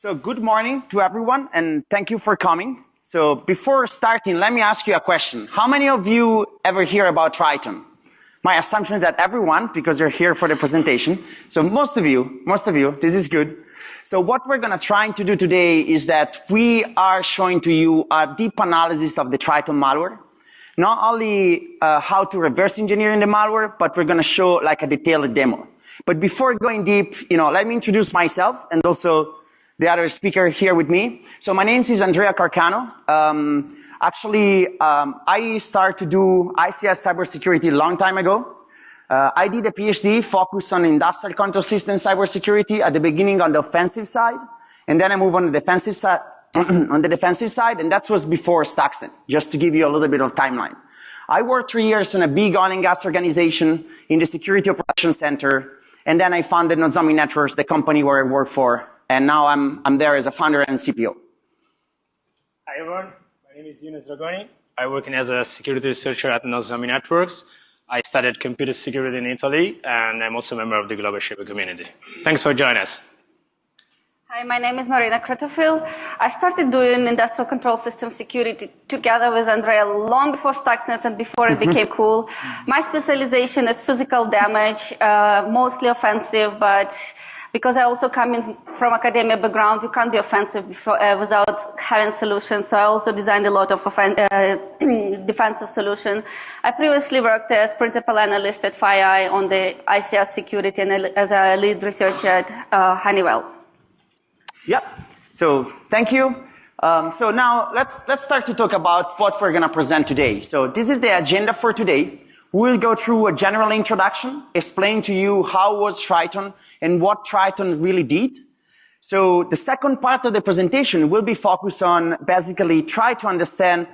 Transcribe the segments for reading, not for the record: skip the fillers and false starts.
So good morning to everyone, and thank you for coming. So before starting, let me ask you a question. How many of you ever hear about Triton? My assumption is that everyone, because you're here for the presentation. So most of you, this is good. So what we're going to try to do today is that we are showing to you a deep analysis of the Triton malware. Not only how to reverse engineer in the malware, but we're going to show like a detailed demo. But before going deep, let me introduce myself and also the other speaker here with me. So my name is Andrea Carcano. I started to do ICS cybersecurity a long time ago. I did a PhD focused on industrial control system cybersecurity at the beginning on the offensive side, and then I moved on the defensive side. And that was before Stuxnet, just to give you a little bit of timeline. I worked 3 years in a big oil and gas organization in the Security Operations Center, and then I founded Nozomi Networks, the company where I work for, and now I'm there as a founder and CPO. Hi everyone, my name is Younes Dragoni. I work as a security researcher at Nozomi Networks. I studied computer security in Italy, and I'm also a member of the Global Shaper community. Thanks for joining us. Hi, my name is Marina Krotofil. I started doing industrial control system security together with Andrea long before Stuxnet and before it became cool. My specialization is physical damage, mostly offensive, but because I also come in from academia background, you can't be offensive without having solutions. So I also designed a lot of defensive solutions. I previously worked as principal analyst at FireEye on the ICS security and as a lead researcher at Honeywell. Yep. So thank you. So now let's start to talk about what we're going to present today. So this is the agenda for today. We'll go through a general introduction, explain to you how was Triton and what Triton really did. So the second part of the presentation will be focused on basically try to understand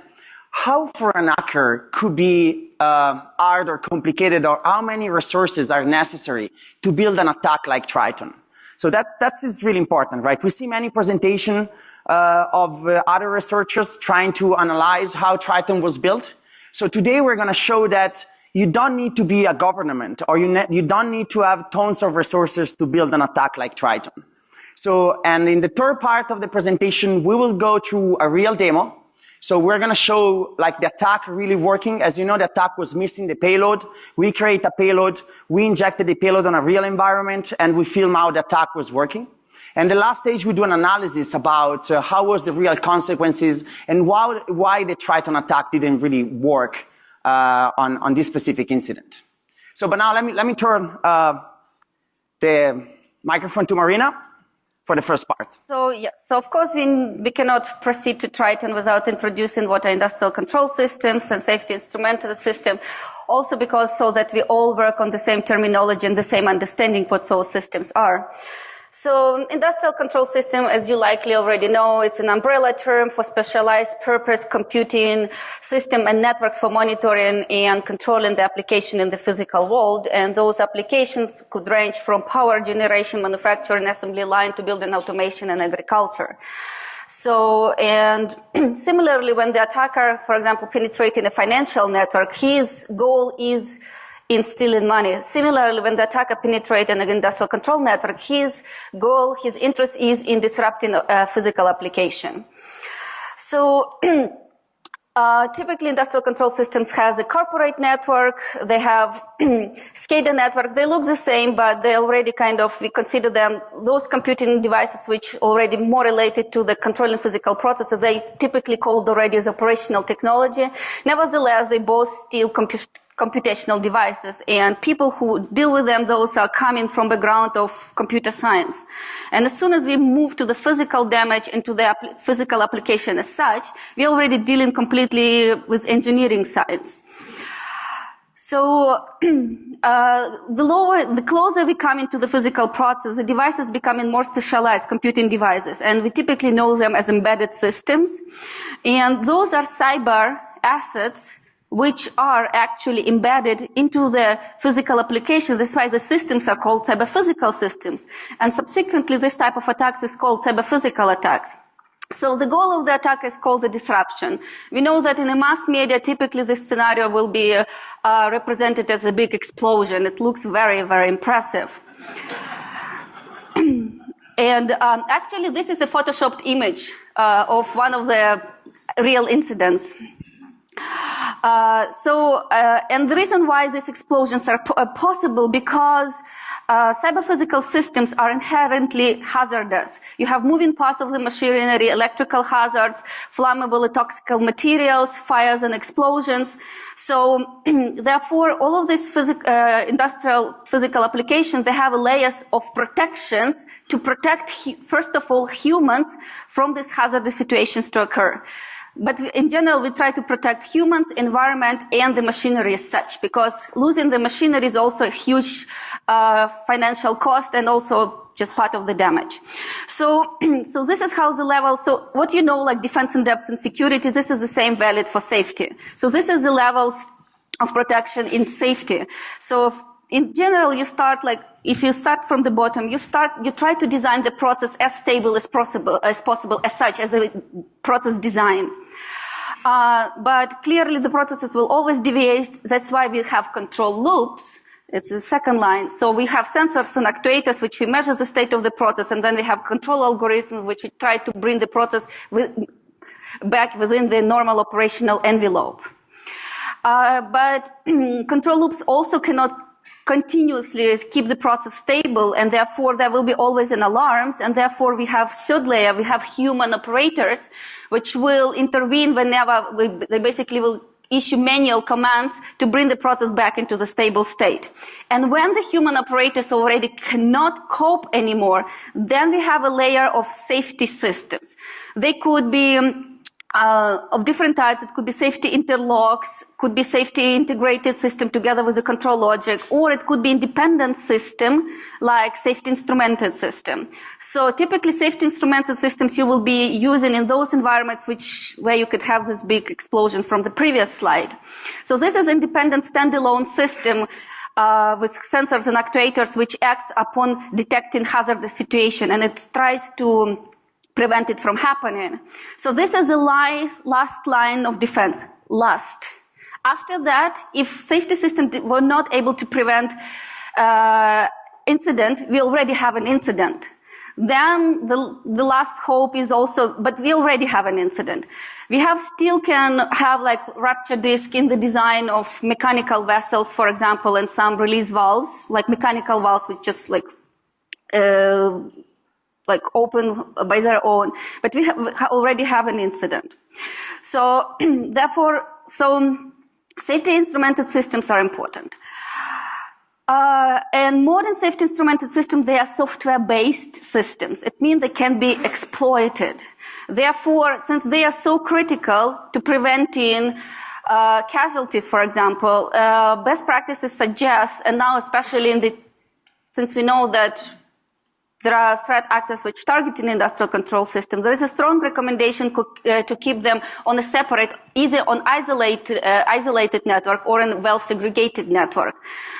how for an hacker could be hard or complicated, or how many resources are necessary to build an attack like Triton. So that is really important, right? We see many presentations of other researchers trying to analyze how Triton was built. So today we're going to show that you don't need to be a government, or you don't need to have tons of resources to build an attack like Triton. So, and in the third part of the presentation, we will go through a real demo. So we're going to show like the attack really working. As you know, the attack was missing the payload. We create a payload. We injected the payload on a real environment, and we film how the attack was working. And the last stage, we do an analysis about how was the real consequences and why the Triton attack didn't really work on this specific incident. So, but now let me turn the microphone to Marina for the first part. So yes, so of course we cannot proceed to Triton without introducing what are industrial control systems and safety instrumental system. Also because so that we all work on the same terminology and the same understanding what those systems are. So industrial control system, as you likely already know, it's an umbrella term for specialized purpose computing system and networks for monitoring and controlling the application in the physical world. And those applications could range from power generation, manufacturing, assembly line to building automation and agriculture. So, and similarly, when the attacker, for example, penetrating a financial network, his goal is in stealing money. Similarly, when the attacker penetrates an industrial control network, his goal, his interest is in disrupting a physical application. So, typically industrial control systems has a corporate network. They have SCADA network. They look the same, but they already we consider them those computing devices which already more related to the controlling physical processes. They typically called already as operational technology. Nevertheless, they both still computational devices, and people who deal with them, those are coming from background of computer science. And as soon as we move to the physical damage into the physical application as such, we're already dealing completely with engineering science. So the closer we come into the physical process, the devices becoming more specialized computing devices, and we typically know them as embedded systems. And those are cyber assets which are actually embedded into the physical application. That's why the systems are called cyber-physical systems. And subsequently, this type of attacks is called cyber-physical attacks. So the goal of the attack is called the disruption. We know that in the mass media, typically this scenario will be represented as a big explosion. It looks very, very impressive. And actually, this is a photoshopped image of one of the real incidents. And the reason why these explosions are possible because cyber-physical systems are inherently hazardous. You have moving parts of the machinery, electrical hazards, flammable and toxic materials, fires and explosions. So therefore, all of these industrial physical applications, they have layers of protections to protect, first of all, humans from these hazardous situations to occur. But in general, we try to protect humans, environment, and the machinery as such, because losing the machinery is also a huge financial cost and also just part of the damage. So this is how the level, so what you know, like defense in depth and security, this is the same valid for safety. So this is the levels of protection in safety. So in general, you start like, if you start from the bottom, you try to design the process as stable as possible, as such, as a process design. But clearly the processes will always deviate. That's why we have control loops. It's the second line. So we have sensors and actuators, which we measure the state of the process, and then we have control algorithms, which we try to bring the process back within the normal operational envelope. But control loops also cannot continuously keep the process stable, and therefore there will be always an alarms, and therefore we have third layer, we have human operators, which will intervene whenever they basically will issue manual commands to bring the process back into the stable state. And when the human operators already cannot cope anymore, then we have a layer of safety systems. They could be of different types. It could be safety interlocks, could be safety integrated system together with a control logic, or it could be independent system like safety instrumented system. So typically safety instrumented systems you will be using in those environments where you could have this big explosion from the previous slide. So this is independent standalone system with sensors and actuators which acts upon detecting hazardous situation, and it tries to prevent it from happening. So this is the last line of defense, last. After that, if safety systems were not able to prevent incident, we already have an incident. Then the last hope is also, but we already have an incident. We still can have like rupture disk in the design of mechanical vessels, for example, and some release valves, like mechanical valves which just like open by their own, but we already have an incident. So therefore, safety instrumented systems are important. And modern safety instrumented systems, they are software-based systems. It means they can be exploited. Therefore, since they are so critical to preventing casualties, for example, best practices suggest, and now especially since we know that there are threat actors which target an industrial control system, there is a strong recommendation to keep them on a separate, either on isolated network or in a well-segregated network.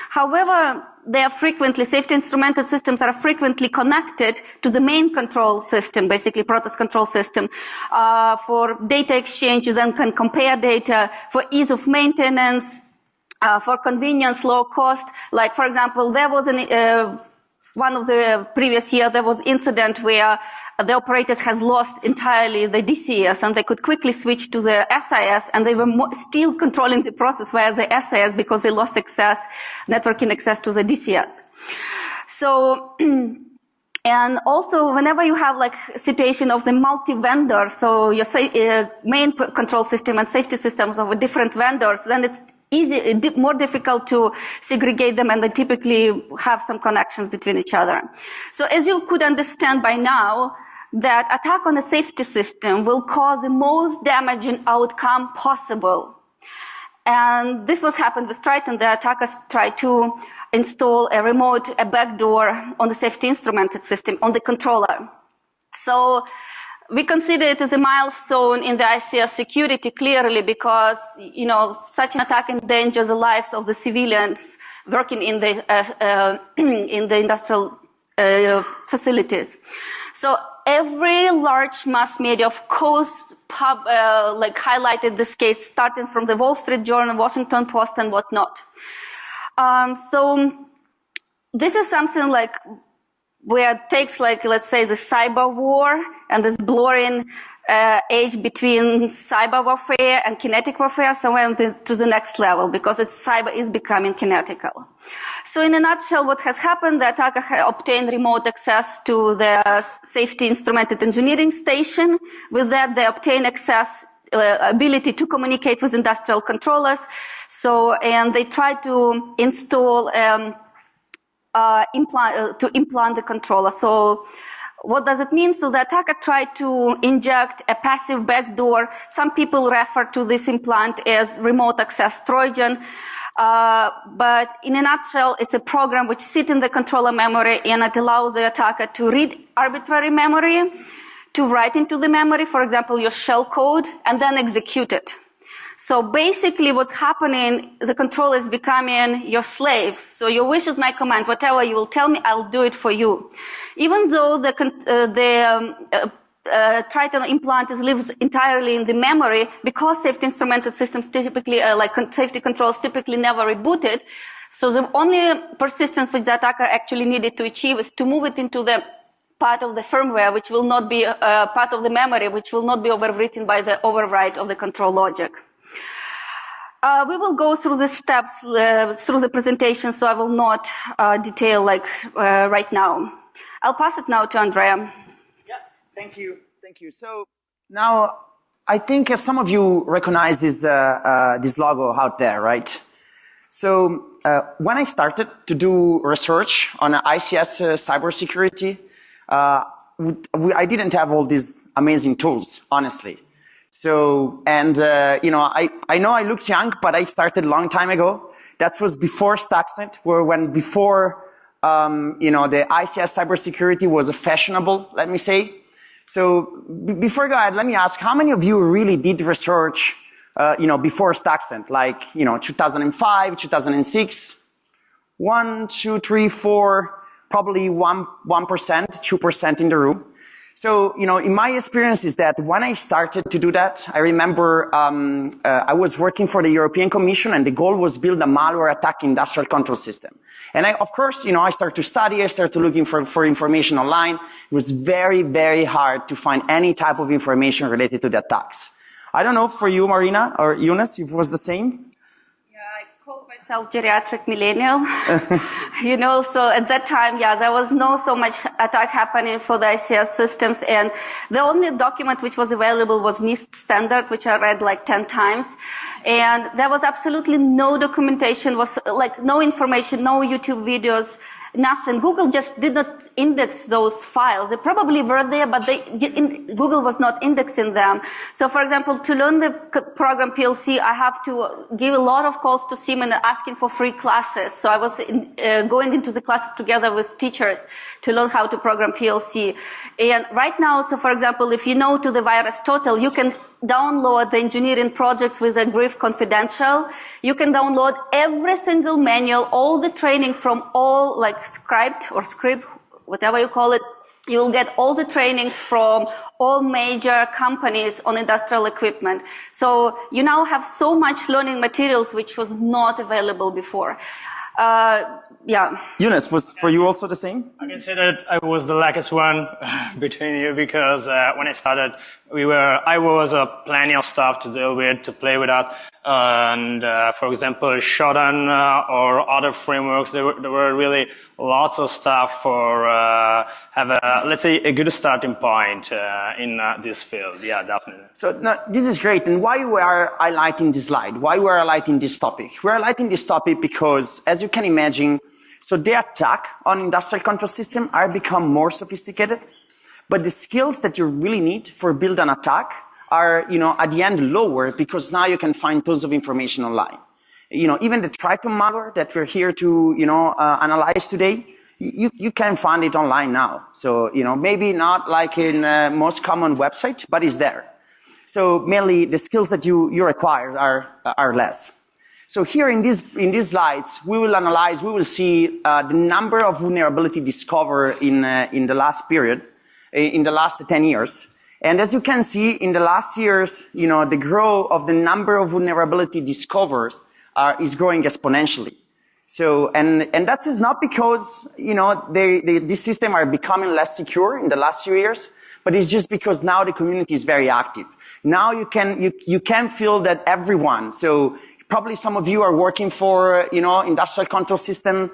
However, safety instrumented systems are frequently connected to the main control system, basically process control system. For data exchange, you then can compare data. For ease of maintenance, for convenience, low cost. Like, for example, there was one of the previous year, there was incident where the operators has lost entirely the DCS, and they could quickly switch to the SIS, and they were still controlling the process via the SIS because they lost networking access to the DCS. So, and also whenever you have like situation of the multi-vendor, so your main control system and safety systems of different vendors, then it's more difficult to segregate them, and they typically have some connections between each other. So as you could understand by now, that attack on a safety system will cause the most damaging outcome possible. And this was happened with Triton. The attackers tried to install a backdoor on the safety instrumented system on the controller. So we consider it as a milestone in the ICS security clearly because, you know, such an attack endangers the lives of the civilians working in the industrial facilities. So every large mass media, of course, highlighted this case, starting from the Wall Street Journal, Washington Post, and whatnot. So this is something like where it takes, like, let's say, the cyber war and this blurring age between cyber warfare and kinetic warfare somewhere to the next level, because cyber is becoming kinetical. So in a nutshell, what has happened, the attacker obtained remote access to the safety instrumented engineering station. With that, they obtain access ability to communicate with industrial controllers. So, and they try to install implant the controller. So what does it mean? So the attacker tried to inject a passive backdoor. Some people refer to this implant as remote access Trojan. But in a nutshell, it's a program which sits in the controller memory, and it allows the attacker to read arbitrary memory, to write into the memory, for example, your shell code, and then execute it. So basically what's happening, the controller is becoming your slave. So your wish is my command. Whatever you will tell me, I'll do it for you. Even though the Triton implant lives entirely in the memory, because safety instrumented systems typically, like safety controls typically never rebooted. So the only persistence which the attacker actually needed to achieve is to move it into the part of the firmware, which will not be part of the memory, which will not be overwritten by the override of the control logic. We will go through the steps through the presentation, so I will not detail right now. I'll pass it now to Andrea. Yeah, thank you. Thank you. So now I think some of you recognize this logo out there, right? So when I started to do research on ICS cybersecurity, I didn't have all these amazing tools, honestly. So, and, you know I looked young, but I started a long time ago. That was before Stuxnet, before, you know, the ICS cybersecurity was fashionable, let me say. So, before I go ahead, let me ask, how many of you really did research, you know, before Stuxnet, like, you know, 2005, 2006? 1, 2, 3, 4, probably 1%, 2% in the room. So, you know, in my experience is that when I started to do that, I remember I was working for the European Commission, and the goal was build a malware attack industrial control system. And of course, you know, I started to study, I started looking for information online. It was very, very hard to find any type of information related to the attacks. I don't know for you, Marina or Younes, if it was the same. Call myself geriatric millennial. You know, so at that time, yeah, there was no so much attack happening for the ICS systems, and the only document which was available was NIST standard, which I read like 10 times, and there was absolutely no documentation, was like no information, no YouTube videos, nothing. Google just did not index those files. They probably were there, but Google was not indexing them. So, for example, to learn the program PLC, I have to give a lot of calls to Siemens asking for free classes. So I was going into the classes together with teachers to learn how to program PLC. And right now, so for example, if you know to the virus total, you can download the engineering projects with a Griff Confidential. You can download every single manual, all the training from all, like script, whatever you call it. You will get all the trainings from all major companies on industrial equipment. So you now have so much learning materials which was not available before. Yeah. Younes, was for you also the same? I can say that I was the luckiest one between you, because when I started, I was plenty of stuff to deal with, to play with that. And for example, Shodan or other frameworks, there were really lots of stuff for have let's say a good starting point in this field. Yeah, definitely. So now, this is great. And why we are highlighting this slide? Why we're highlighting this topic? We're highlighting this topic because, as you can imagine, so the attack on industrial control system are become more sophisticated, but the skills that you really need for build an attack are, you know, at the end lower, because now you can find tons of information online. You know, even the Triton malware that we're here to, you know, analyze today, you can find it online now. So, you know, maybe not like in most common website, but it's there. So mainly the skills that you require are less. So here in these slides, we will analyze, we will see the number of vulnerability discovered in the last period, in the last 10 years. And as you can see, in the last years, you know, the growth of the number of vulnerability discovered is growing exponentially. So, and that is not because, you know, these systems are becoming less secure in the last few years, but it's just because now the community is very active. Now you can feel that everyone, so probably some of you are working for, you know, industrial control system,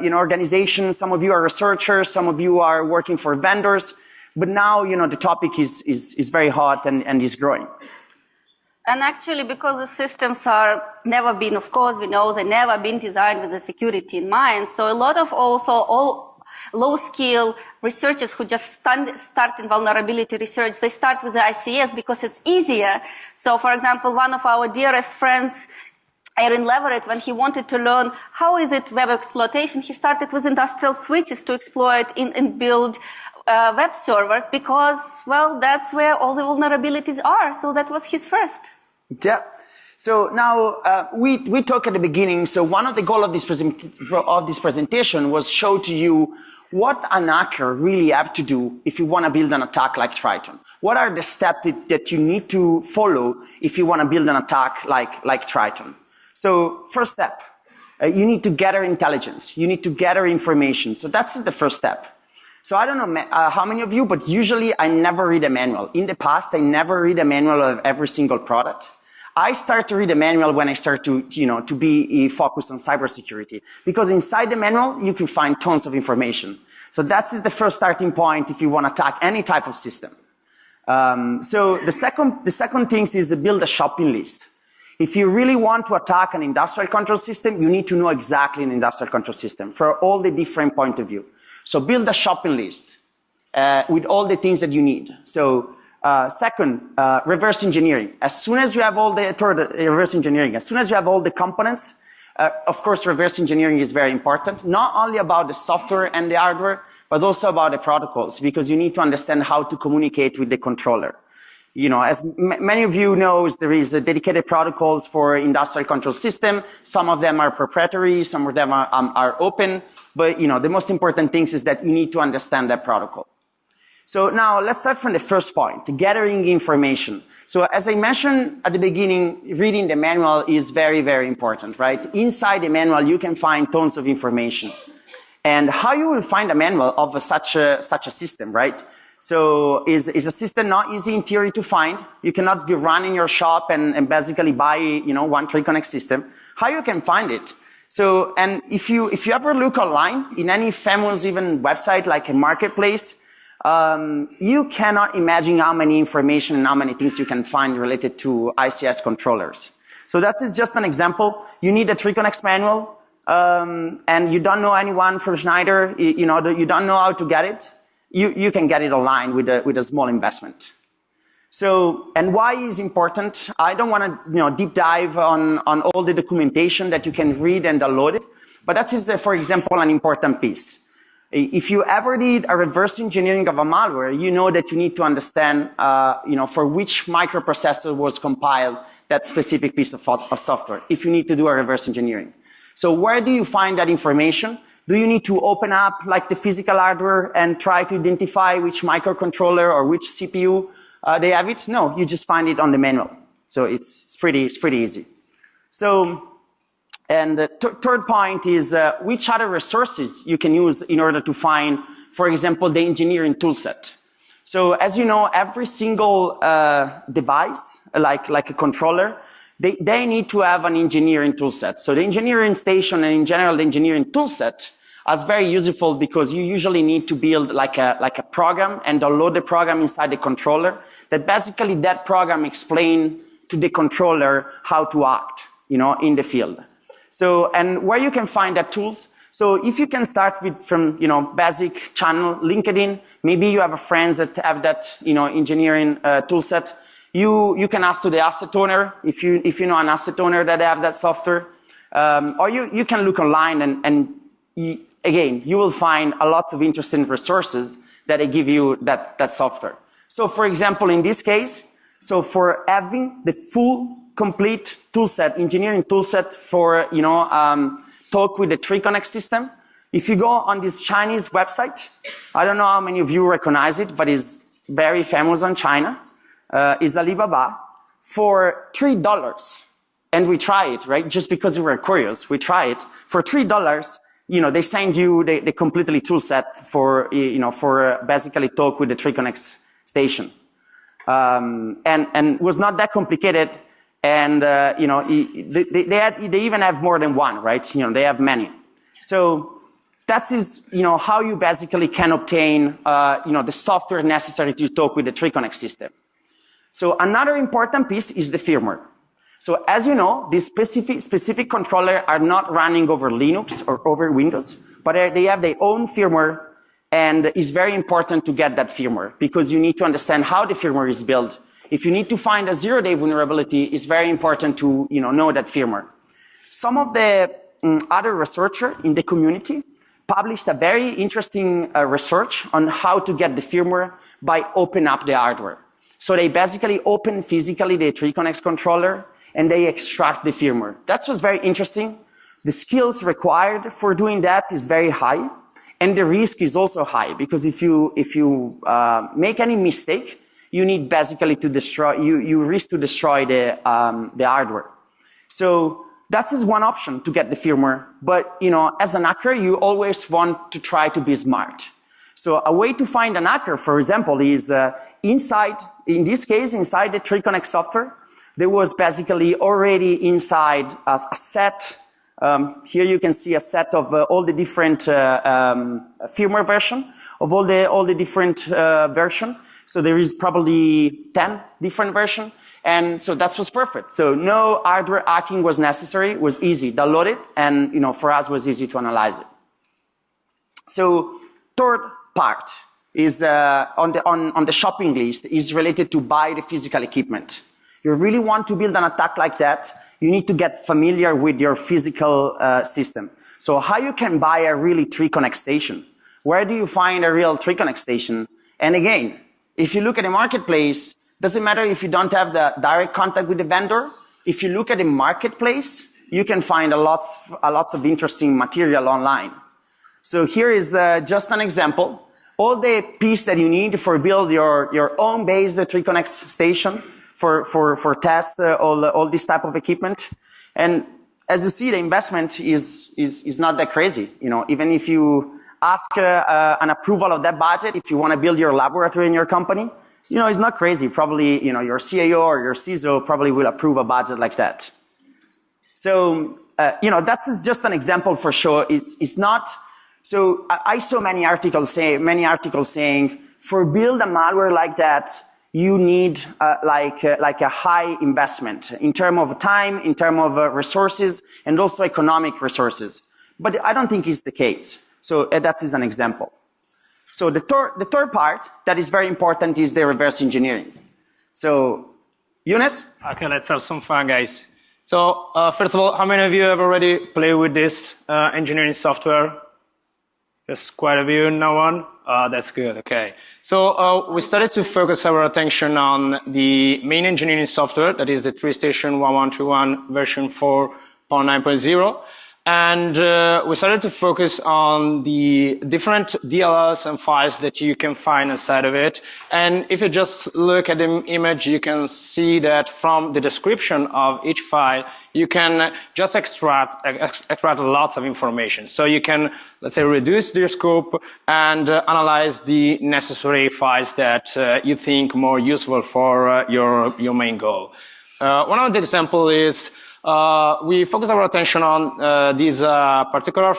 you know, organizations, some of you are researchers, some of you are working for vendors, but now, you know, the topic is very hot and is growing. And actually, because the systems are never been, of course, we know they never been designed with the security in mind. So a lot of also all low-skill researchers who just start in vulnerability research, they start with the ICS because it's easier. So, for example, one of our dearest friends, Aaron Leverett, when he wanted to learn how is it web exploitation, he started with industrial switches to exploit and build web servers because, well, that's where all the vulnerabilities are. So that was his first. Yeah. So now we talked at the beginning. So one of the goals of this presentation was show to you what an hacker really have to do if you want to build an attack like Triton. What are the steps that you need to follow if you want to build an attack like Triton? So first step, you need to gather intelligence. You need to gather information. So that's the first step. So I don't know how many of you, but usually I never read a manual. In the past, I never read a manual of every single product. I start to read the manual when I start to, you know, to be focused on cybersecurity. Because inside the manual, you can find tons of information. So that is the first starting point if you want to attack any type of system. So the second thing is to build a shopping list. If you really want to attack an industrial control system, you need to know exactly an industrial control system for all the different points of view. So build a shopping list with all the things that you need. So second, reverse engineering. As soon as you have all the reverse engineering, as soon as you have all the components, of course, reverse engineering is very important. Not only about the software and the hardware, but also about the protocols, because you need to understand how to communicate with the controller. You know, as many of you know, there is a dedicated protocols for industrial control system. Some of them are proprietary, some of them are open. But, you know, the most important thing is that you need to understand that protocol. So now let's start from the first point, gathering information. So as I mentioned at the beginning, reading the manual is very, very important, right? Inside the manual, you can find tons of information. And how you will find a manual of such a system, right? So is a system not easy in theory to find? You cannot run in your shop and basically buy, you know, one Triton system. How you can find it? So, and if you ever look online in any famous even website like a marketplace, you cannot imagine how many information and how many things you can find related to ICS controllers. So that is just an example. You need a Triton manual, and you don't know anyone from Schneider, you know, you don't know how to get it. You can get it online with a small investment. So, and why is important? I don't want to, you know, deep dive on all the documentation that you can read and download it, but that is, for example, an important piece. If you ever did a reverse engineering of a malware, you know that you need to understand, you know, for which microprocessor was compiled that specific piece of software, if you need to do a reverse engineering. So where do you find that information? Do you need to open up like the physical hardware and try to identify which microcontroller or which CPU they have it? No, you just find it on the manual. So it's pretty easy. So, and the third point is which other resources you can use in order to find, for example, the engineering toolset. So as you know, every single device, like a controller, they need to have an engineering toolset. So the engineering station and in general the engineering toolset is very useful because you usually need to build like a program and download the program inside the controller that basically that program explain to the controller how to act, you know, in the field. So, and where you can find that tools. So if you can start from, you know, basic channel, LinkedIn, maybe you have friends that have that, you know, engineering toolset. You can ask to the asset owner, if you know an asset owner that have that software. Or you can look online and again, you will find a lots of interesting resources that they give you that software. So for example, in this case, so for having the full complete toolset, engineering toolset for, you know, talk with the Triton system, if you go on this Chinese website, I don't know how many of you recognize it, but it's very famous on China, is Alibaba, for $3. and we try it, right? Just because we were curious, we try it. For $3, they send you the completely tool set for, for basically talk with the Triton station. And was not that complicated. And, they even have more than one, right? They have many. So that is, how you basically can obtain, the software necessary to talk with the Triton system. So another important piece is the firmware. So as you know, these specific controllers are not running over Linux or over Windows, but they have their own firmware, and it's very important to get that firmware because you need to understand how the firmware is built. If you need to find a zero-day vulnerability, it's very important to know that firmware. Some of the other researchers in the community published a very interesting research on how to get the firmware by opening up the hardware. So they basically open physically the Triton controller and they extract the firmware. That was very interesting. The skills required for doing that is very high, and the risk is also high because if you make any mistake, you need basically to destroy. You risk to destroy the hardware. So that is one option to get the firmware. But as an hacker, you always want to try to be smart. So a way to find an hacker, for example, is inside the Triton Software. There was basically already inside a set. Here you can see a set of all the different firmware version of all the different version. So there is probably 10 different versions, and so that was perfect. So no hardware hacking was necessary. It was easy. Download it, and for us it was easy to analyze it. So third part is on the shopping list is related to buy the physical equipment. You really want to build an attack like that, you need to get familiar with your physical system. So how you can buy a really Triton station? Where do you find a real Triton station? And again, if you look at the marketplace, doesn't matter if you don't have the direct contact with the vendor. If you look at the marketplace, you can find a lots of interesting material online. So here is just an example. All the piece that you need for build your own base, the Triton station, for test all this type of equipment. And as you see, the investment is not that crazy. Even if you ask an approval of that budget, if you want to build your laboratory in your company, it's not crazy. Probably, your CIO or your CISO probably will approve a budget like that. So, that's just an example for sure. It's not. So I saw many articles saying for build a malware like that, you need like a high investment in terms of time, in terms of resources, and also economic resources. But I don't think it's the case. So that is an example. So the third part that is very important is the reverse engineering. So, Younes? Okay, let's have some fun, guys. So first of all, how many of you have already played with this engineering software? Just quite a few, no one? That's good, okay. So we started to focus our attention on the main engineering software, that is the TreeStation 1131 version 4.9.0. And we started to focus on the different DLLs and files that you can find inside of it. And if you just look at the image, you can see that from the description of each file, you can just extract lots of information. So you can, let's say, reduce their scope and analyze the necessary files that you think more useful for your main goal. One of the examples is we focus our attention on these particular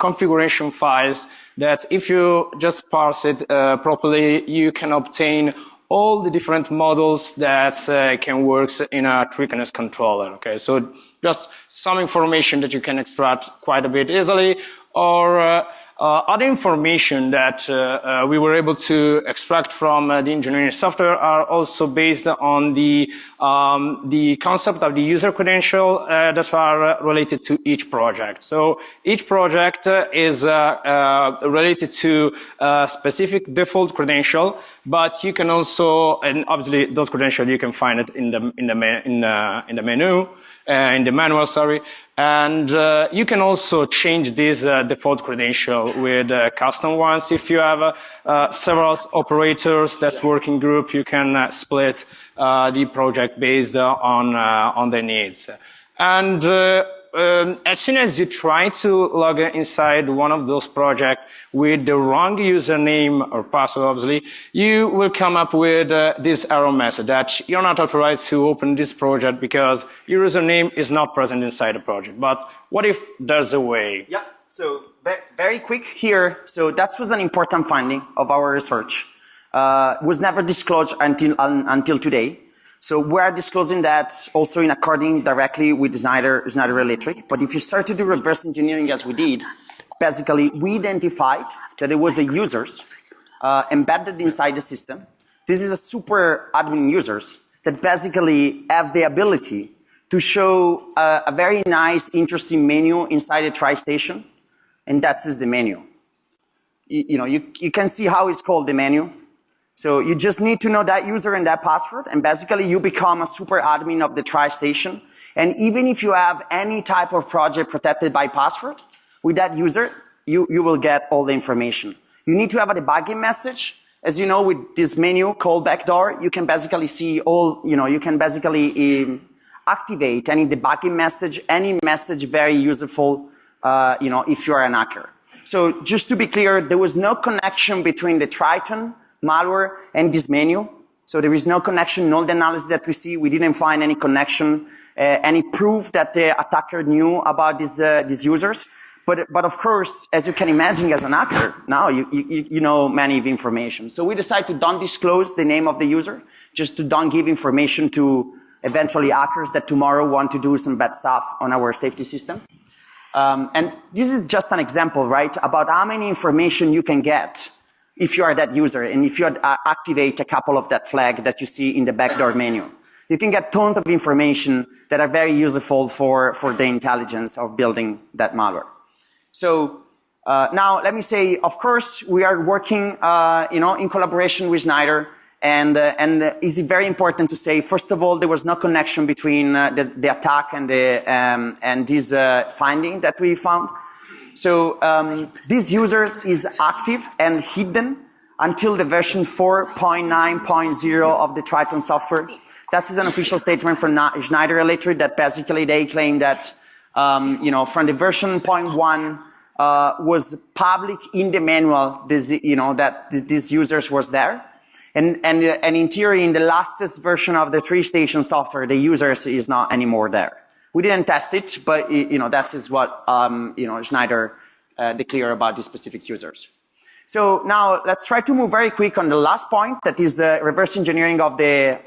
configuration files that if you just parse it properly, you can obtain all the different models that can work in a Triton controller. Okay, so just some information that you can extract quite a bit easily, or other information that we were able to extract from the engineering software are also based on the concept of the user credential that are related to each project. So each project is related to a specific default credential, but you can also, and obviously those credentials you can find it in the manual, sorry. And you can also change this default credential with custom ones. If you have several operators that's working group, you can split the project based on their needs. And as soon as you try to log inside one of those projects with the wrong username or password, obviously, you will come up with this error message that you're not authorized to open this project because your username is not present inside the project. But what if there's a way? Yeah, so very quick here. So that was an important finding of our research. Was never disclosed until today. So we are disclosing that also in according directly with Schneider Electric. But if you start to do reverse engineering as we did, basically we identified that there was a users embedded inside the system. This is a super admin users that basically have the ability to show a very nice, interesting menu inside a TriStation, and that is the menu. You can see how it's called the menu. So you just need to know that user and that password, and basically you become a super admin of the TriStation. And even if you have any type of project protected by password, with that user, you will get all the information. You need to have a debugging message. As you know, with this menu called backdoor, you can basically see all, you can basically activate any debugging message, any message very useful, if you are an hacker. So just to be clear, there was no connection between the Triton malware and this menu. So there is no connection, no analysis that we see. We didn't find any connection, any proof that the attacker knew about these users. But of course, as you can imagine, as an hacker, now you know many of information. So we decided to don't disclose the name of the user, just to don't give information to eventually hackers that tomorrow want to do some bad stuff on our safety system. And this is just an example, right, about how many information you can get if you are that user and if you activate a couple of that flag that you see in the backdoor menu. You can get tons of information that are very useful for the intelligence of building that malware. So now let me say, of course, we are working in collaboration with Schneider, and it's very important to say, first of all, there was no connection between the attack and this finding that we found. So this user is active and hidden until the version 4.9.0 of the Triton software. That is an official statement from Schneider Electric that basically they claim that from the version 0.1 was public in the manual. That these users was there, and in theory, in the latest version of the TriStation software, the users is not anymore there. We didn't test it, but that is what Schneider declared about these specific users. So now let's try to move very quick on the last point, that is reverse engineering of the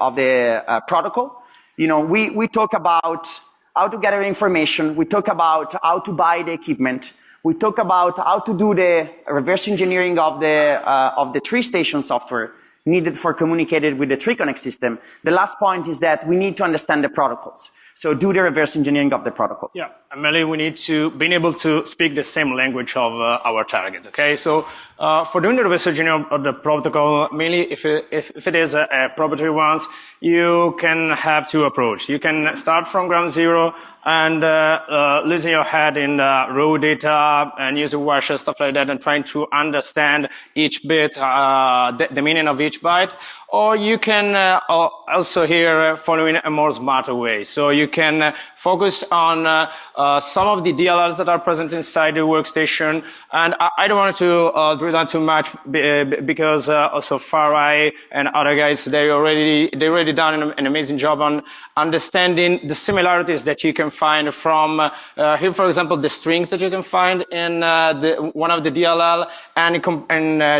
protocol. We talk about how to gather information. We talk about how to buy the equipment. We talk about how to do the reverse engineering of the TriStation software needed for communicating with the Triton system. The last point is that we need to understand the protocols. So do the reverse engineering of the protocol. Yeah, and mainly we need to be able to speak the same language of our target. Okay, so for doing the reverse engineering of the protocol, mainly if it is a proprietary one, you can have two approaches. You can start from ground zero and losing your head in raw data and using washer, stuff like that, and trying to understand each bit, the meaning of each byte. Or you can also here following a more smarter way. So you can focus on some of the DLLs that are present inside the workstation. And I don't want to drill down too much because also Farai and other guys, they already done an amazing job on understanding the similarities that you can find from here, for example, the strings that you can find in one of the DLL and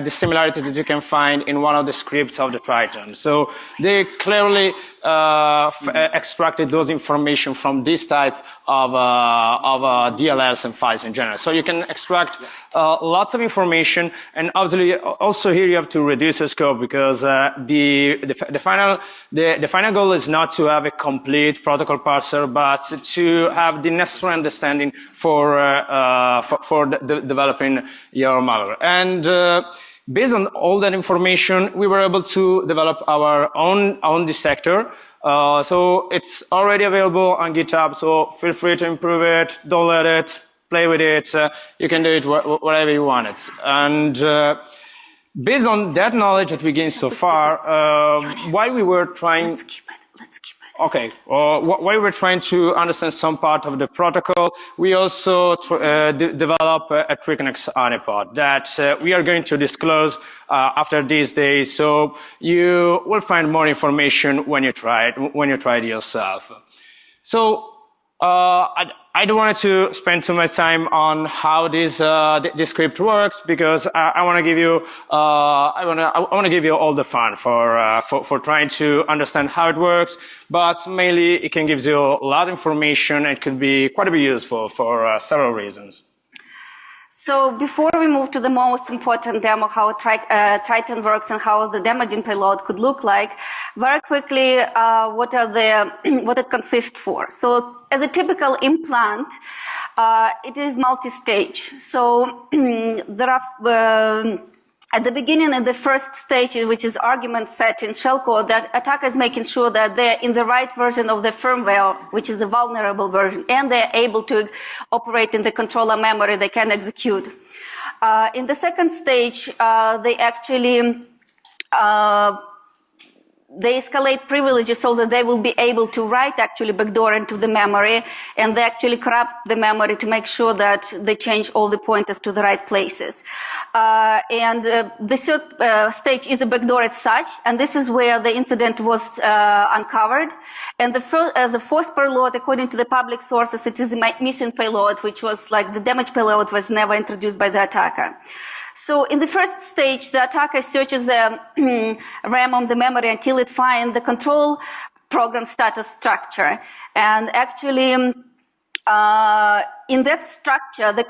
the similarities that you can find in one of the scripts of the Triton. So they clearly extracted those information from this type of DLLs and files in general. So you can extract lots of information, and obviously also here you have to reduce the scope because the final goal is not to have a complete protocol parser, but to have the necessary understanding for developing your malware. And based on all that information, we were able to develop our own dissector. So it's already available on GitHub, so feel free to improve it, download it, play with it. You can do it whatever you want it. And based on that knowledge that we gained so far, while we were trying... Let's keep it. Okay, while we're trying to understand some part of the protocol, we also develop a Triton honeypot that we are going to disclose after these days. So you will find more information when you try it yourself. So I don't want to spend too much time on how this script works, because I want to give you I want to give you all the fun for trying to understand how it works. But mainly, it can give you a lot of information and could be quite a bit useful for several reasons. So before we move to the most important demo, how Triton works and how the damaging payload could look like, very quickly, what it consists for. So as a typical implant, it is multi-stage. So there are at the beginning, in the first stage, which is argument set in shellcode, that attacker is making sure that they're in the right version of the firmware, which is a vulnerable version, and they're able to operate in the controller memory they can execute. In the second stage, they actually they escalate privileges so that they will be able to write actually backdoor into the memory, and they actually corrupt the memory to make sure that they change all the pointers to the right places. The third stage is the backdoor as such, and this is where the incident was uncovered. And the fourth payload, according to the public sources, it is the missing payload, which was like the damage payload was never introduced by the attacker. So in the first stage, the attacker searches the RAM of the memory until it finds the control program status structure. And actually, in that structure, the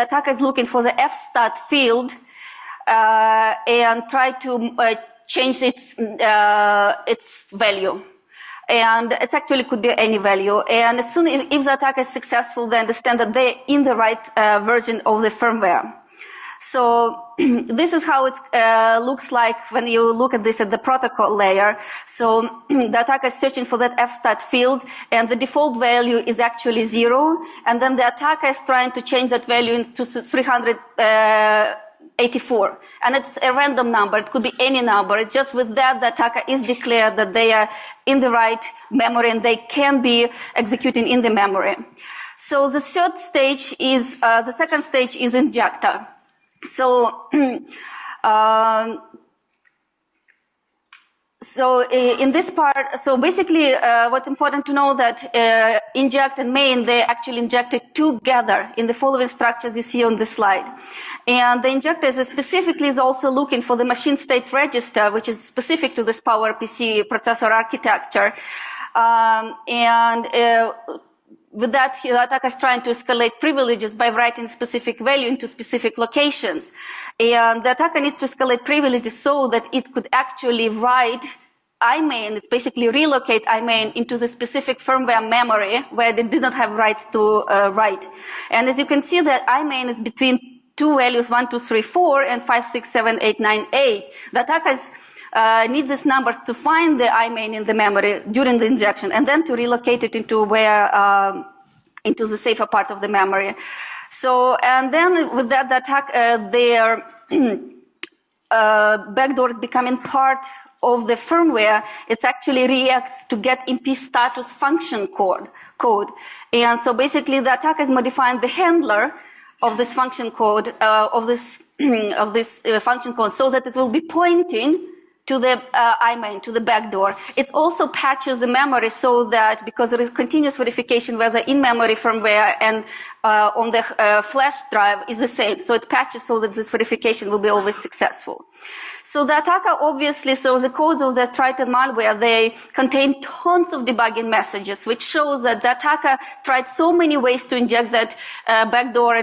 attacker is looking for the fstat field and try to change its value. And it actually could be any value. And as soon as if the attacker is successful, they understand that they're in the right version of the firmware. So this is how it looks like when you look at this at the protocol layer. So the attacker is searching for that fstat field, and the default value is actually 0. And then the attacker is trying to change that value into 384. And it's a random number. It could be any number. It's just with that, the attacker is declared that they are in the right memory and they can be executing in the memory. So the third stage is, the second stage is injector. So, in this part, so basically, what's important to know that inject and main, they actually injected together in the following structures you see on the slide. And the injector is specifically is also looking for the machine state register, which is specific to this PowerPC processor architecture. With that, the attacker is trying to escalate privileges by writing specific value into specific locations. And the attacker needs to escalate privileges so that it could actually write IMAIN, it's basically relocate IMAIN into the specific firmware memory where they did not have rights to write. And as you can see, that IMAIN is between two values, 1, 2, 3, 4, and 5, 6, 7, 8, 9, 8. The attackers need these numbers to find the IMAIN in the memory during the injection, and then to relocate it into into the safer part of the memory. So, and then with that, the attack, their backdoor is becoming part of the firmware. It actually reacts to get MP status function code. And so basically, the attacker is modifying the handler of this function code, of this function code, so that it will be pointing to the IMAIN, to the backdoor. It also patches the memory so that, because there is continuous verification whether in-memory firmware and on the flash drive is the same. So it patches so that this verification will be always successful. So the attacker obviously, so the codes of the Triton malware, they contain tons of debugging messages, which shows that the attacker tried so many ways to inject that backdoor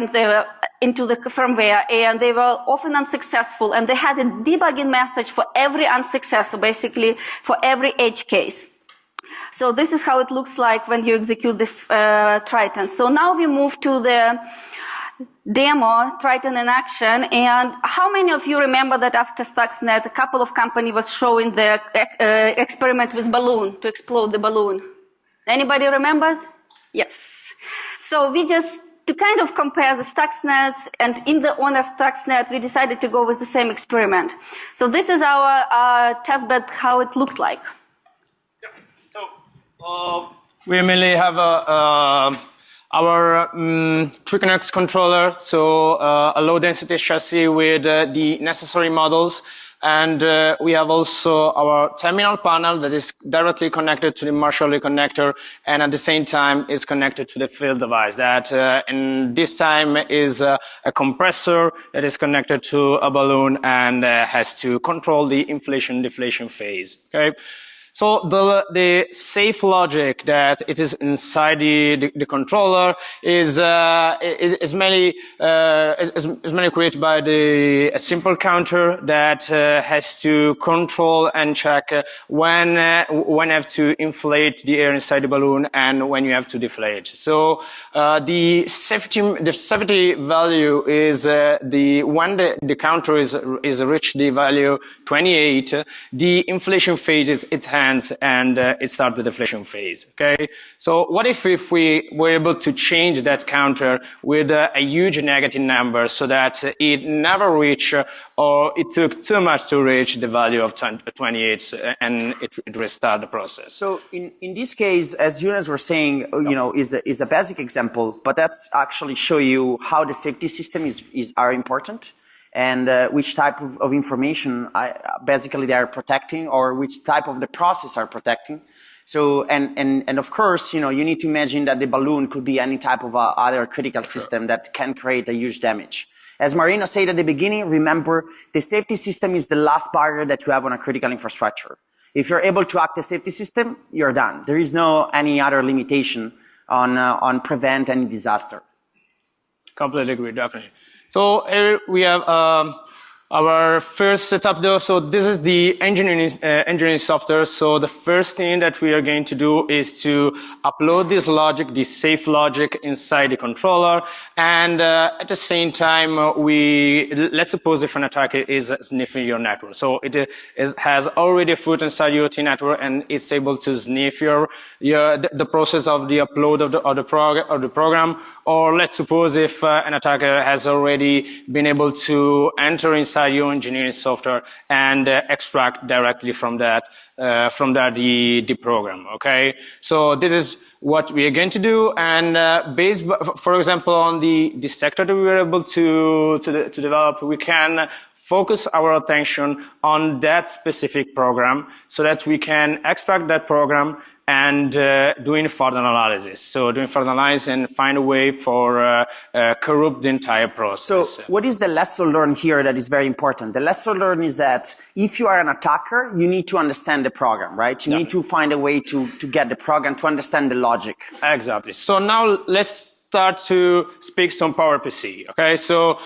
into the firmware, and they were often unsuccessful, and they had a debugging message for every unsuccess, so basically for every edge case. So this is how it looks like when you execute the Triton. So now we move to the demo, Triton in action. And how many of you remember that after Stuxnet, a couple of companies was showing the experiment with balloon, to explode the balloon? Anybody remembers? Yes. So we just, to kind of compare the Stuxnet, and in the honor Stuxnet, we decided to go with the same experiment. So this is our testbed, how it looked like. We mainly have our Triton controller, so a low-density chassis with the necessary models. And we have also our terminal panel that is directly connected to the Marshall connector, and at the same time is connected to the field device that in this time is a compressor that is connected to a balloon and has to control the inflation-deflation phase. Okay. So the safe logic that it is inside the controller is mainly created by a simple counter that has to control and check when you have to inflate the air inside the balloon and when you have to deflate. So the safety value is when the counter is reached the value 28, the inflation phase is its hands and it starts the deflation phase. Okay, so what if we were able to change that counter with a huge negative number so that it never reached or it took too much to reach the value of 28 and it restart the process? So in this case, as Younes were saying, you know, is a basic example, but that's actually show you how the safety system are important. And which type of information basically they are protecting, or which type of the process are protecting. So, and of course, you know, you need to imagine that the balloon could be any type of other critical system that can create a huge damage. As Marina said at the beginning, remember, the safety system is the last barrier that you have on a critical infrastructure. If you're able to act the safety system, you're done. There is no any other limitation on prevent any disaster. Completely agree, definitely. So here we have our first setup though. So this is the engineering software. So the first thing that we are going to do is to upload this logic, this safe logic inside the controller. And at the same time, let's suppose if an attacker is sniffing your network. So it has already a foot inside your IoT network and it's able to sniff the process of the upload of the program. Or let's suppose if an attacker has already been able to enter inside your engineering software and extract directly from that the program. Okay, so this is what we are going to do, and based, for example, on the sector that we were able to develop, we can focus our attention on that specific program so that we can extract that program and doing further analysis. So doing further analysis and find a way for corrupt the entire process. So what is the lesson learned here that is very important? The lesson learned is that if you are an attacker, you need to understand the program, right? You need to find a way to get the program, to understand the logic. Exactly. So now let's start to speak some PowerPC. Okay, so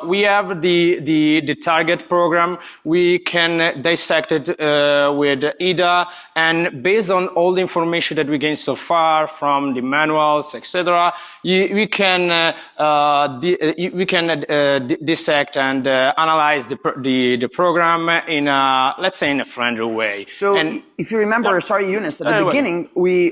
we have the target program. We can dissect it with IDA, and based on all the information that we gained so far from the manuals, etc., we can dissect and analyze the program in let's say in a friendly way. So if you remember, sorry, Younes, at the beginning, we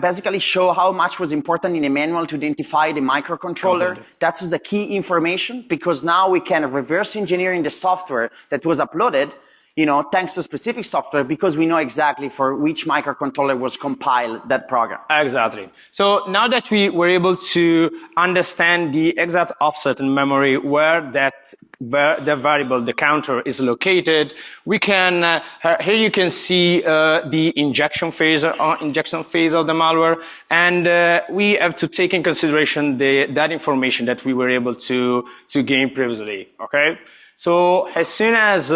basically show how much was important in the manual to identify the microcontroller. That is the key information, because now we can reverse engineering the software that was uploaded, you know, thanks to specific software, because we know exactly for which microcontroller was compiled that program. Exactly. So now that we were able to understand the exact offset in memory where the variable, the counter, is located, we can, here you can see the injection phase of the malware, and we have to take in consideration that information that we were able to gain previously. Okay. So as soon as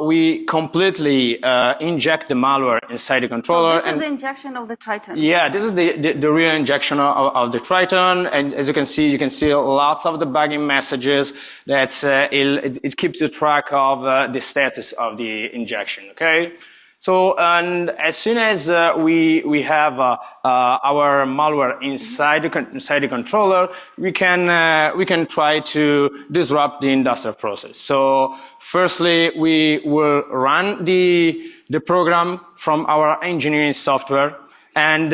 we completely inject the malware inside the controller, so this is the injection of the Triton. Yeah, this is the real injection of the Triton, and as you can see lots of debugging messages. That's it keeps the track of the status of the injection. Okay. So, and as soon as we have our malware inside the controller, we can try to disrupt the industrial process. So, firstly, we will run the program from our engineering software, and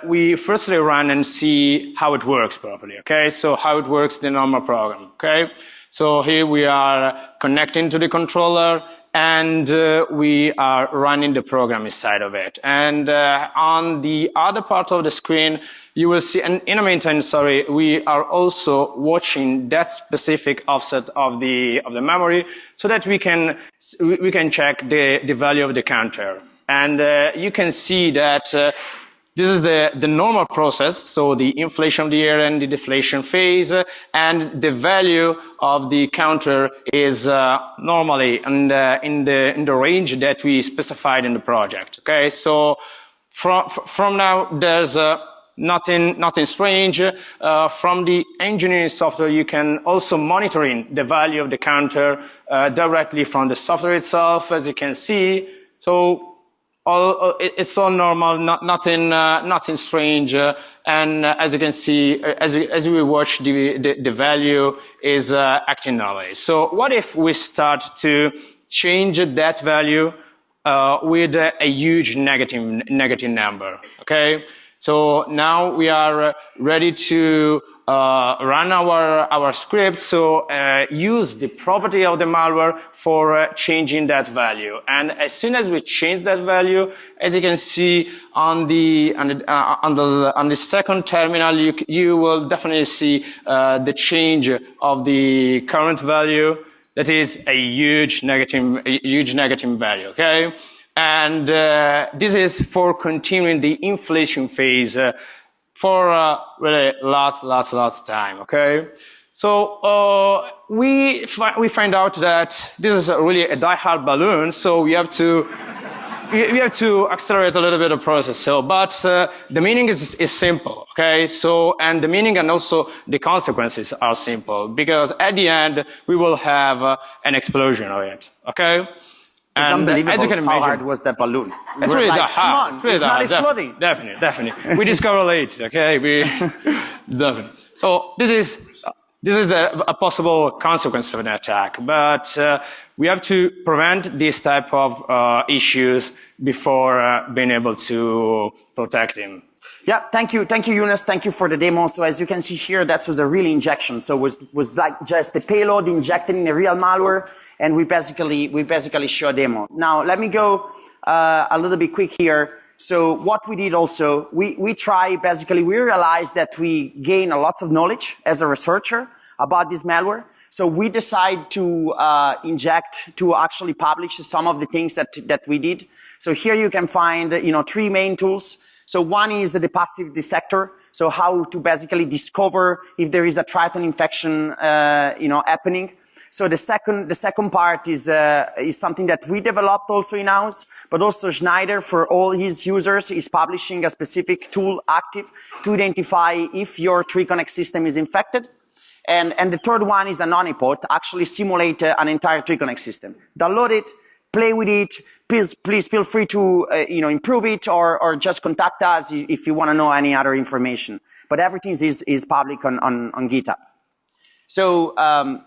we firstly run and see how it works properly. Okay, so how it works the normal program. Okay, so here we are connecting to the controller. and we are running the program inside of it. And on the other part of the screen, you will see, and in the meantime, sorry, we are also watching that specific offset of the memory so that we can check the value of the counter. And you can see that this is the normal process, so the inflation of the year and the deflation phase, and the value of the counter is normally in the range that we specified in the project. Okay, so from now there's nothing strange. From the engineering software, you can also monitoring the value of the counter directly from the software itself, as you can see. So it's all normal, nothing strange, and as you can see, as we watch, the value is acting normally. So what if we start to change that value with a huge negative number? Okay, so now we are ready to run our script, so use the property of the malware for changing that value. And as soon as we change that value, as you can see on the second terminal, you will definitely see the change of the current value. That is a huge negative value. Okay, and this is for continuing the inflation phase. For really lots time, okay? So we find out that this is really a die-hard balloon, so we have to accelerate a little bit of process. So, but the meaning is simple, okay? So, and the meaning and also the consequences are simple, because at the end we will have an explosion of it, okay? It's unbelievable as you can imagine, how hard was that balloon. It's really that hard. Come on, it's not exploding. Definitely. We discover late, okay? Definitely. So this is a possible consequence of an attack, but we have to prevent this type of issues before being able to protect him. Yeah, thank you, Younes. Thank you for the demo. So as you can see here, that was a real injection. So it was like just the payload injected in a real malware, and we basically show a demo. Now let me go a little bit quick here. So what we did also, we realized that we gain a lot of knowledge as a researcher about this malware. So we decide to to actually publish some of the things that we did. So here you can find, three main tools. So one is the passive dissector. So how to basically discover if there is a Triton infection, happening. So the second part is something that we developed also in-house, but also Schneider, for all his users, is publishing a specific tool active to identify if your Triconnect system is infected. And the third one is an honeypot, actually simulate an entire Triconnect system. Download it, play with it. Please feel free to improve it or just contact us if you want to know any other information. But everything is public on GitHub. So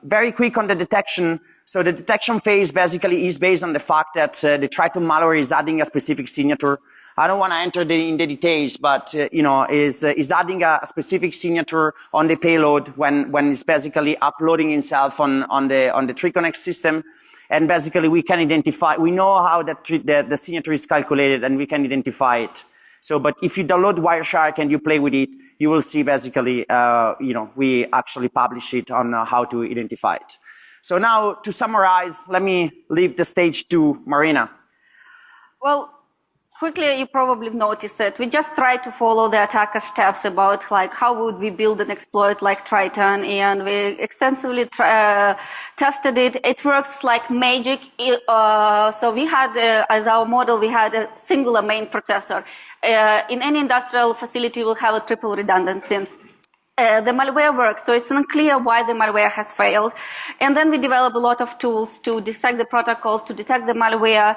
very quick on the detection. So the detection phase basically is based on the fact that the Triton malware is adding a specific signature. I don't want to enter in the details, but is adding a specific signature on the payload when it's basically uploading itself on the Triconnect system. And basically we can identify, we know how the signature is calculated, and we can identify it. So, but if you download Wireshark and you play with it, you will see basically, we actually publish it on how to identify it. So now to summarize, let me leave the stage to Marina. Well, quickly, you probably noticed that we just tried to follow the attacker steps about like how would we build an exploit like Triton, and we extensively tested it. It works like magic. So we had, as our model, we had a singular main processor. In any industrial facility, you will have a triple redundancy. The malware works, so it's unclear why the malware has failed. And then we develop a lot of tools to dissect the protocols, to detect the malware.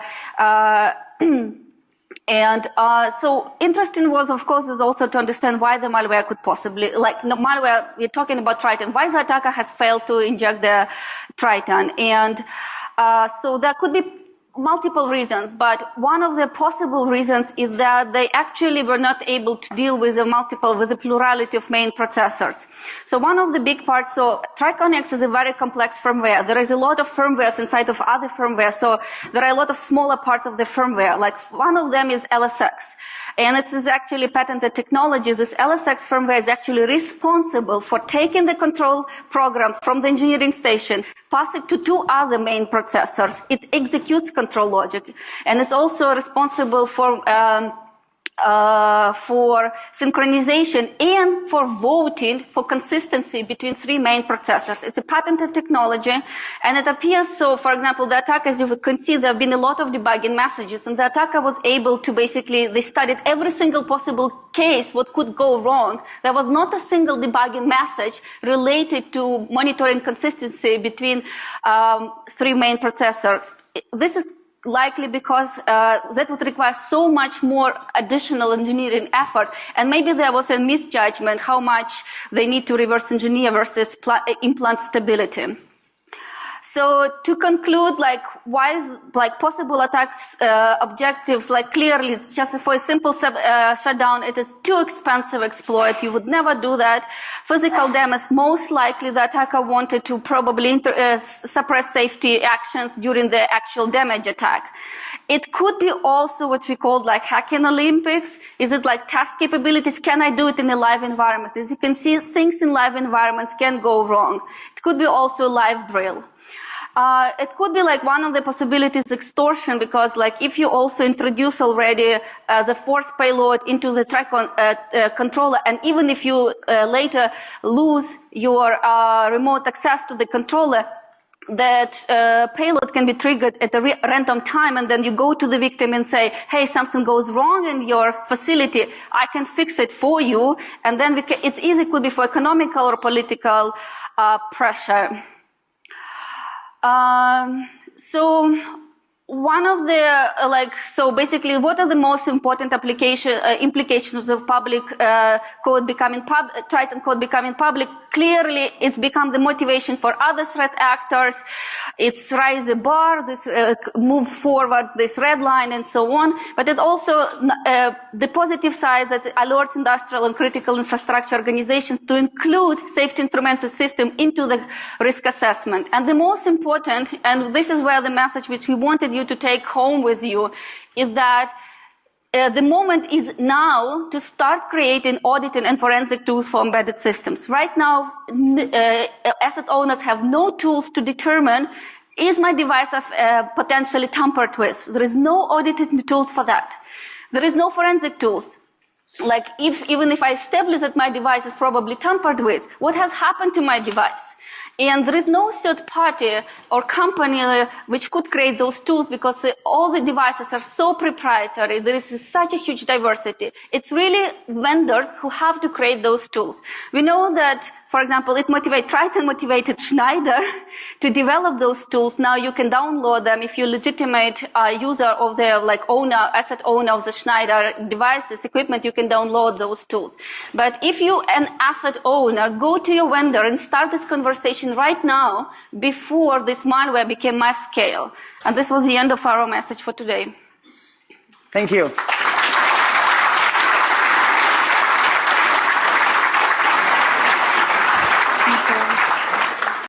So interesting was, of course, is also to understand why the malware could possibly, malware, we're talking about Triton, why the attacker has failed to inject the Triton. And so there could be multiple reasons, but one of the possible reasons is that they actually were not able to deal with the plurality of main processors. So one of the big parts, so Triton X is a very complex firmware. There is a lot of firmwares inside of other firmware, so there are a lot of smaller parts of the firmware. Like one of them is LSX, and it is actually patented technology. This LSX firmware is actually responsible for taking the control program from the engineering station, pass it to two other main processors. It executes control logic, and it's also responsible for synchronization and for voting for consistency between three main processors. It's a patented technology, and it appears so, for example, the attacker, as you can see, there have been a lot of debugging messages, and the attacker was able to basically, they studied every single possible case, what could go wrong. There was not a single debugging message related to monitoring consistency between three main processors. This is likely because that would require so much more additional engineering effort, and maybe there was a misjudgment how much they need to reverse engineer versus implant stability. So to conclude, like why, like possible attacks objectives, like clearly just for a simple shutdown, it is too expensive exploit. You would never do that. Physical damage, most likely the attacker wanted to probably suppress safety actions during the actual damage attack. It could be also what we call like hacking Olympics. Is it like task capabilities? Can I do it in a live environment? As you can see, things in live environments can go wrong. It could be also a live drill. It could be like one of the possibilities extortion, because like if you also introduce already the force payload into the Triton controller, and even if you later lose your remote access to the controller, that payload can be triggered at a random time, and then you go to the victim and say, hey, something goes wrong in your facility, I can fix it for you, and then it's easy, could be for economical or political pressure. So one of the, so basically, what are the most important implications of public code becoming Triton code becoming public? Clearly, it's become the motivation for other threat actors. It's raised the bar, this move forward, this red line, and so on. But it also, the positive side that alerts industrial and critical infrastructure organizations to include safety instruments system into the risk assessment. And the most important, and this is where the message which we wanted you to take home with you, is that the moment is now to start creating auditing and forensic tools for embedded systems. Right now, asset owners have no tools to determine, is my device potentially tampered with? There is no auditing tools for that. There is no forensic tools. Like even if I establish that my device is probably tampered with, what has happened to my device? And there is no third party or company which could create those tools, because all the devices are so proprietary. There is such a huge diversity. It's really vendors who have to create those tools. We know that, for example, Triton motivated Schneider to develop those tools. Now you can download them if you're legitimate user of the asset owner of the Schneider devices, equipment, you can download those tools. But if you, an asset owner, go to your vendor and start this conversation right now before this malware became mass scale. And this was the end of our message for today. Thank you.